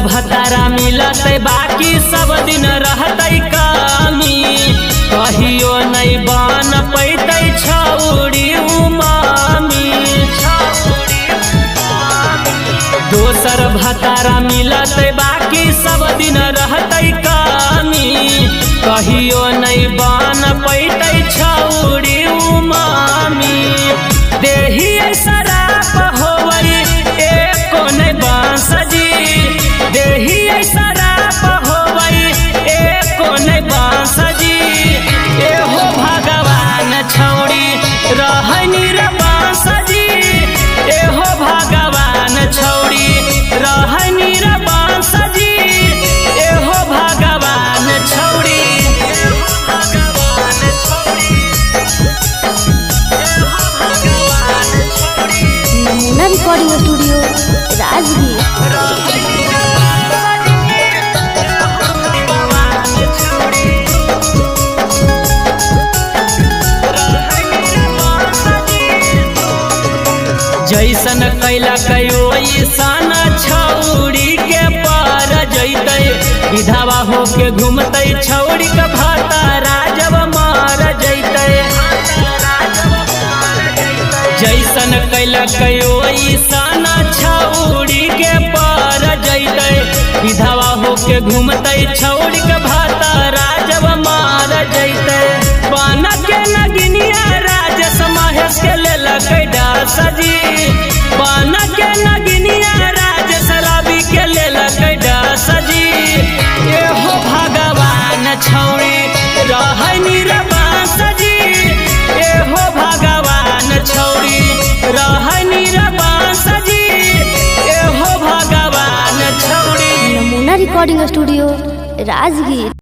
भतारा मिलत बाकी सब दिन रहते कामी, कहियो नहीं बन पैते छौड़ी उमामी। दोसर भतारा मिलत बाकी सब दिन रहते कामी, कहियो नहीं बन पैते छौड़ी उमामी। देही शराब होवई एको नहीं बांस जी, देही शराब होवई एको नहीं बांस जी। एहो भगवान छौड़ी रहनी रे बांस जी, एहो भगवान छौड़ी रहनी रे बांस जी, एहो भगवान छौड़ी। नमूना रिकॉर्डिंग स्टूडियो राजगीर। जैसन कैला कयो ईसान छौड़ी के पार जैते, विधवा होके घूमते छौड़ी के भतारा जब मार जैते। जैसन कैला कयो ईसान छौड़ी के पार जैते, विधवा होके घूमते छौड़ी के भतारा जब मार जैते। पान के नगिनिया राजेश महेश के लेलक डास जी, पान के नगिनिया राजेश रवि के लेलक डास जी। एहो भगवान छौड़ी रहनी रे बांस जी, एहो भगवान छौड़ी रहनी रे बांस जी, एहो भगवान छौड़ी। नमूना रिकॉर्डिंग स्टूडियो राजगीर।